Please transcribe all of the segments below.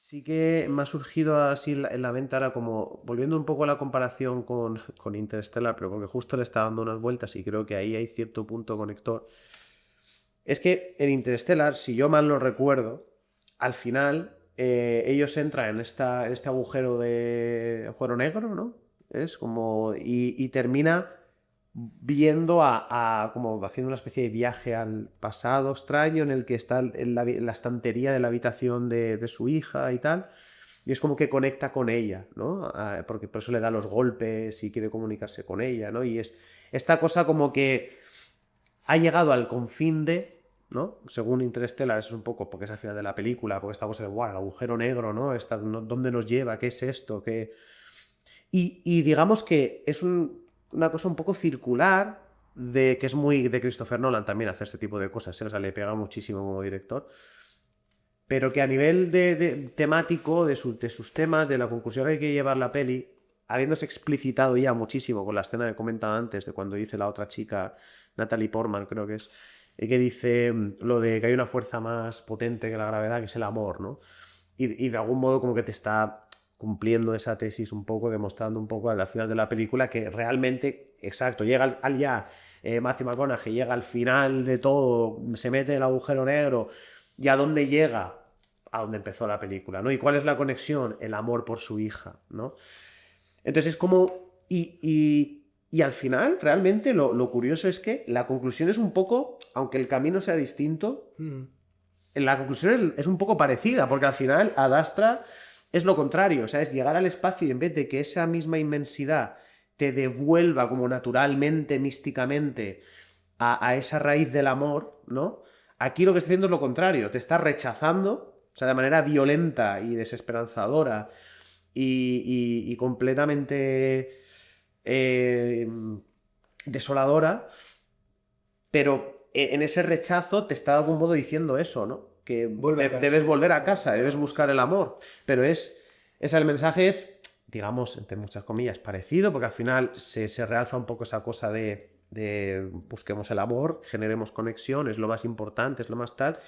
Sí que me ha surgido así en la mente ahora, como volviendo un poco a la comparación con Interstellar, pero porque justo le está dando unas vueltas y creo que ahí hay cierto punto conector. Es que en Interstellar, si yo mal no recuerdo, al final ellos entran en este agujero de agujero negro, ¿no? Es como. Y termina viendo como haciendo una especie de viaje al pasado extraño en el que está en la estantería de la habitación de su hija y tal. Y es como que conecta con ella, ¿no? Porque por eso le da los golpes y quiere comunicarse con ella, ¿no? Y es esta cosa como que ha llegado al confín de, ¿no? Según Interstellar, eso es un poco porque es al final de la película, porque esta cosa de, wow, el agujero negro, ¿no? ¿Dónde nos lleva? ¿Qué es esto? Y digamos que es una cosa un poco circular, que es muy de Christopher Nolan también hacer este tipo de cosas, ¿eh? O sea, le pega muchísimo como director, pero que a nivel de temático, de sus temas, de la conclusión que hay que llevar la peli, habiéndose explicitado ya muchísimo con la escena que comentaba antes, de cuando dice la otra chica, Natalie Portman creo que es, que dice lo de que hay una fuerza más potente que la gravedad, que es el amor, ¿no? Y de algún modo como que te está cumpliendo esa tesis un poco, demostrando un poco al final de la película que realmente, exacto, llega al ya, Matthew McConaughey llega al final de todo, se mete en el agujero negro, y a dónde llega, a donde empezó la película, ¿no? ¿Y cuál es la conexión? El amor por su hija, ¿no? Entonces es como. Y al final, realmente, lo curioso es que la conclusión es un poco, aunque el camino sea distinto, la conclusión es un poco parecida, porque al final Ad Astra es lo contrario, o sea, es llegar al espacio y en vez de que esa misma inmensidad te devuelva como naturalmente, místicamente, a esa raíz del amor, ¿no? Aquí lo que está haciendo es lo contrario, te está rechazando, o sea, de manera violenta y desesperanzadora y completamente eh, desoladora, pero en ese rechazo te está de algún modo diciendo eso, ¿no? Que Vuelve a casa. debes volver a casa, debes buscar el amor, pero el mensaje es, digamos, entre muchas comillas, parecido, porque al final se realza un poco esa cosa de busquemos el amor, generemos conexión, es lo más importante, es lo más tal,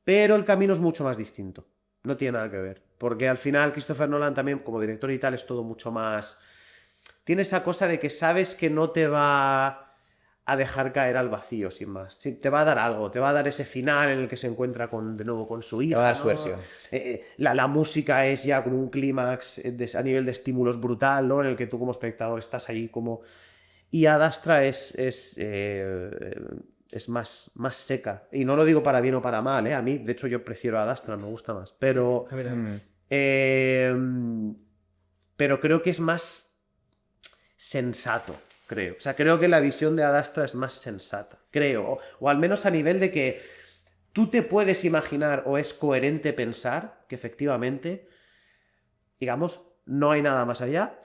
pero el camino es mucho más distinto. No tiene nada que ver. Porque al final Christopher Nolan también, como director y tal, es todo mucho más. Tiene esa cosa de que sabes que no te va a dejar caer al vacío, sin más. Sí, te va a dar algo, te va a dar ese final en el que se encuentra de nuevo con su Te va a hija, dar su ¿no? versión. La música es ya con un clímax a nivel de estímulos brutal, ¿no? En el que tú como espectador estás ahí como. Y Ad Astra es más seca. Y no lo digo para bien o para mal, ¿eh? A mí, de hecho, yo prefiero Ad Astra, me gusta más. Pero. A ver, a ver. eh, pero creo que es más sensato, creo. O sea, creo que la visión de Ad Astra es más sensata, creo. O al menos a nivel de que tú te puedes imaginar o es coherente pensar que efectivamente, digamos, no hay nada más allá.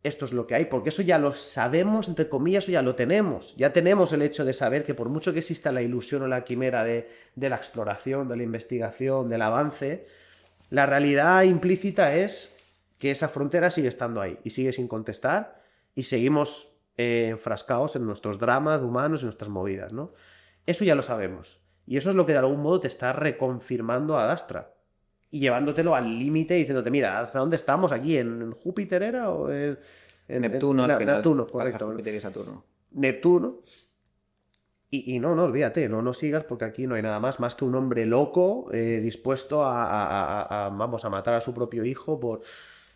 Esto es lo que hay, porque eso ya lo sabemos, entre comillas, eso ya lo tenemos. Ya tenemos el hecho de saber que por mucho que exista la ilusión o la quimera de la exploración, de la investigación, del avance, la realidad implícita es que esa frontera sigue estando ahí y sigue sin contestar y seguimos enfrascados en nuestros dramas humanos y nuestras movidas, ¿no? Eso ya lo sabemos. Y eso es lo que de algún modo te está reconfirmando a Dastra. Y llevándotelo al límite y diciéndote, mira, ¿hasta dónde estamos aquí? ¿En Júpiter era? ¿O Neptuno al final. Neptuno, Pasa correcto. Júpiter y Saturno. Neptuno. Y no, olvídate, no sigas porque aquí no hay nada más que un hombre loco dispuesto vamos, a matar a su propio hijo por.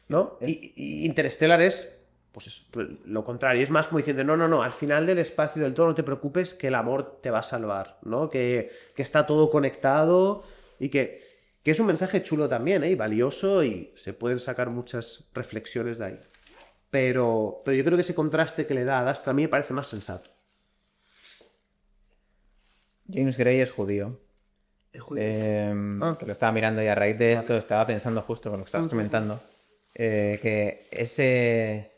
¿No? Y Interstellar es, pues eso, lo contrario, es más como diciendo, no, al final del espacio del todo no te preocupes que el amor te va a salvar, ¿no? Que está todo conectado y que es un mensaje chulo también, ¿eh? Y valioso y se pueden sacar muchas reflexiones de ahí. Pero yo creo que ese contraste que le da a Astra a mí me parece más sensato. James Gray es judío. Es judío. Que lo estaba mirando y a raíz de esto estaba pensando justo con lo que estabas comentando. Que ese.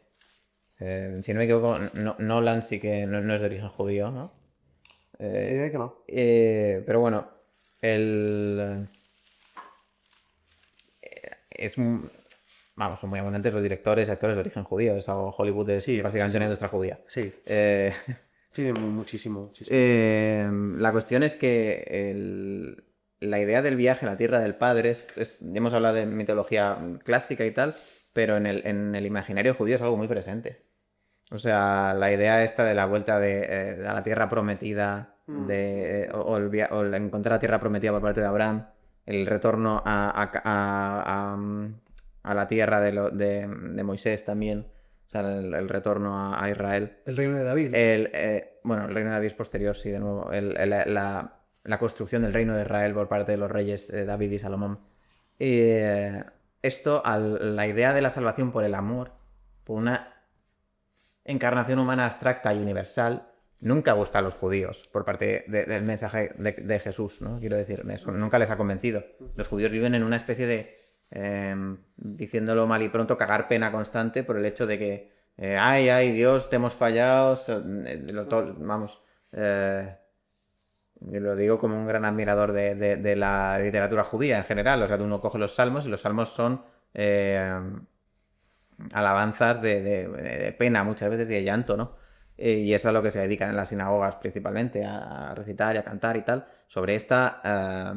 Si no me equivoco, Nolan sí que no es de origen judío, ¿no? Que no. Pero bueno, el. Es. Vamos, son muy abundantes los directores y actores de origen judío. Es algo, Hollywood es Sí, básicamente una industria judía. Sí, Eh, sí, muchísimo. la cuestión es que la idea del viaje a la tierra del padre, hemos hablado de mitología clásica y tal, pero en el imaginario judío es algo muy presente. O sea, la idea esta de la vuelta a la tierra prometida, o el encontrar la tierra prometida por parte de Abraham, el retorno a la tierra de Moisés también, o sea, el retorno a Israel. El reino de David. Bueno, el reino de David es posterior, sí, de nuevo. La construcción del reino de Israel por parte de los reyes David y Salomón. Esto, la idea de la salvación por el amor, por una encarnación humana abstracta y universal, nunca gusta a los judíos por parte del mensaje de Jesús, ¿no? Quiero decir, eso nunca les ha convencido. Los judíos viven en una especie de, diciéndolo mal y pronto, cagar pena constante por el hecho de que, ay, Dios, te hemos fallado, vamos, yo lo digo como un gran admirador de la literatura judía en general. O sea, uno coge los salmos y los salmos son alabanzas de pena, muchas veces de llanto, ¿no? Y eso es a lo que se dedican en las sinagogas principalmente, a recitar y a cantar y tal, sobre esta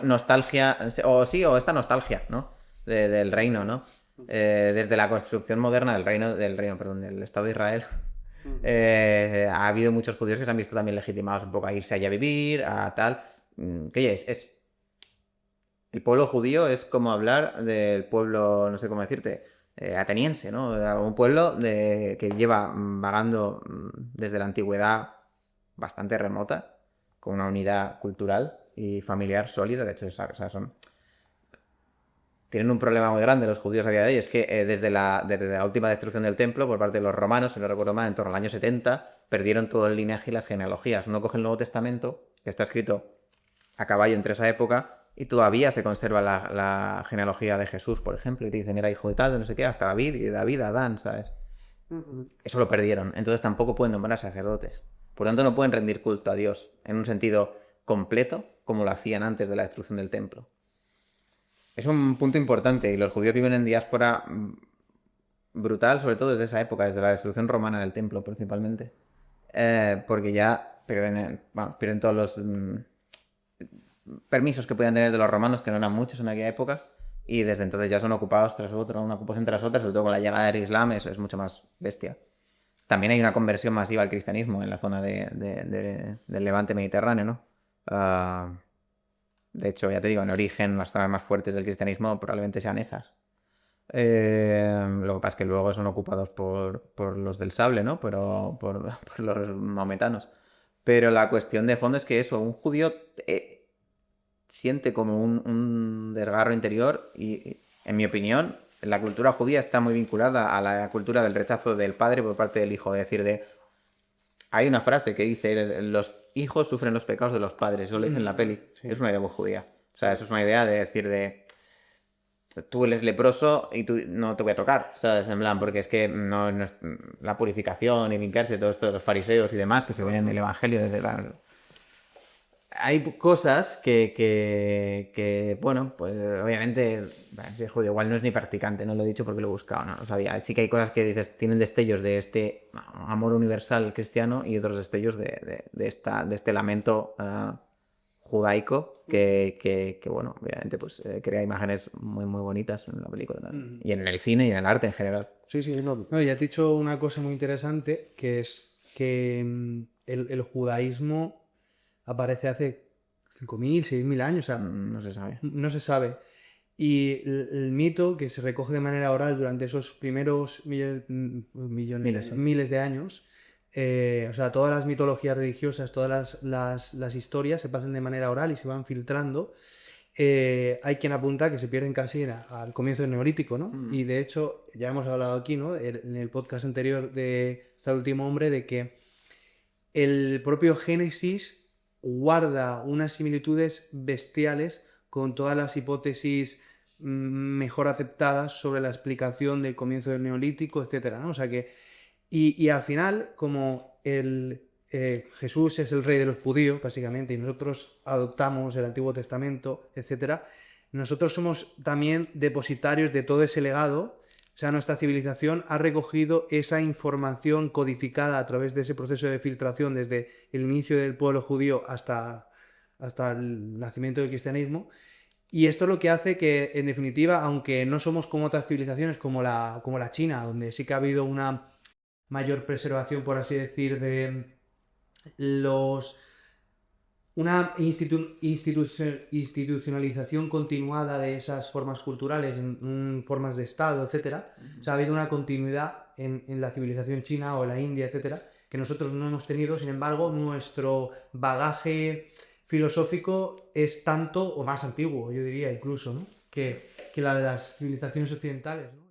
nostalgia, o esta nostalgia, ¿no? Del reino, ¿no? Desde la construcción moderna del Estado de Israel, ha habido muchos judíos que se han visto también legitimados un poco a irse allá a vivir, a tal. ¿Qué es? El pueblo judío es como hablar del pueblo, no sé cómo decirte, ateniense, ¿no? Un pueblo que lleva vagando desde la antigüedad bastante remota, con una unidad cultural y familiar sólida. De hecho, o sea, tienen un problema muy grande los judíos a día de hoy, es que desde la última destrucción del templo por parte de los romanos, si no recuerdo mal, en torno al año 70, perdieron todo el linaje y las genealogías. Uno coge el Nuevo Testamento, que está escrito a caballo entre esa época, y todavía se conserva la genealogía de Jesús, por ejemplo, y te dicen era hijo de tal, de no sé qué, hasta David, y de David a Adán, ¿sabes? Eso lo perdieron, entonces tampoco pueden nombrar sacerdotes. Por tanto, no pueden rendir culto a Dios en un sentido completo, como lo hacían antes de la destrucción del templo. Es un punto importante, y los judíos viven en diáspora brutal, sobre todo desde esa época, desde la destrucción romana del templo principalmente. Porque ya pierden todos los permisos que podían tener de los romanos, que no eran muchos en aquella época, y desde entonces ya son ocupados tras otro, una ocupación tras otra, sobre todo con la llegada del Islam, eso es mucho más bestia. También hay una conversión masiva al cristianismo en la zona del Levante mediterráneo, ¿no? De hecho, ya te digo, en origen, las zonas más fuertes del cristianismo probablemente sean esas. Lo que pasa es que luego son ocupados por los del sable, ¿no? Pero por los maometanos. Pero la cuestión de fondo es que eso, un judío siente como un desgarro interior y, en mi opinión, la cultura judía está muy vinculada a la cultura del rechazo del padre por parte del hijo. Es decir, hay una frase que dice, los hijos sufren los pecados de los padres, eso lo dice en la peli. Sí. Es una idea muy judía. O sea, eso es una idea de decir tú eres leproso y tú no te voy a tocar, ¿sabes? En plan, porque es que no es la purificación y limpiarse, todo esto de los fariseos y demás que se ven en el Evangelio desde la... Hay cosas que bueno, pues obviamente, si es judío, igual no es ni practicante, no lo he dicho porque lo he buscado, no lo sabía. Sí que hay cosas que dices, tienen destellos de este amor universal cristiano y otros destellos de este lamento judaico que bueno, obviamente pues crea imágenes muy muy bonitas en la película y en el cine y en el arte en general. Sí, no, ya has dicho una cosa muy interesante, que es que el judaísmo aparece hace 5.000, 6.000 años, o sea, no se sabe. No se sabe. Y el mito que se recoge de manera oral durante esos primeros miles de años, o sea, todas las mitologías religiosas, todas las historias se pasan de manera oral y se van filtrando. Hay quien apunta que se pierden casi al comienzo del Neolítico, ¿no? Y de hecho, ya hemos hablado aquí, ¿no? En el podcast anterior de Hasta el último hombre, de que el propio Génesis guarda unas similitudes bestiales con todas las hipótesis mejor aceptadas sobre la explicación del comienzo del Neolítico, etcétera, ¿no? O sea que... Y al final, como Jesús es el rey de los judíos, básicamente, y nosotros adoptamos el Antiguo Testamento, etcétera, nosotros somos también depositarios de todo ese legado. O sea, nuestra civilización ha recogido esa información codificada a través de ese proceso de filtración desde el inicio del pueblo judío hasta hasta el nacimiento del cristianismo. Y esto es lo que hace que, en definitiva, aunque no somos como otras civilizaciones como la China, donde sí que ha habido una mayor preservación, por así decir, de una institucionalización continuada de esas formas culturales en formas de Estado, etcétera. O sea, ha habido una continuidad en la civilización china o la India, etcétera, que nosotros no hemos tenido. Sin embargo, nuestro bagaje filosófico es tanto o más antiguo, yo diría incluso, ¿no? que la de las civilizaciones occidentales, ¿no?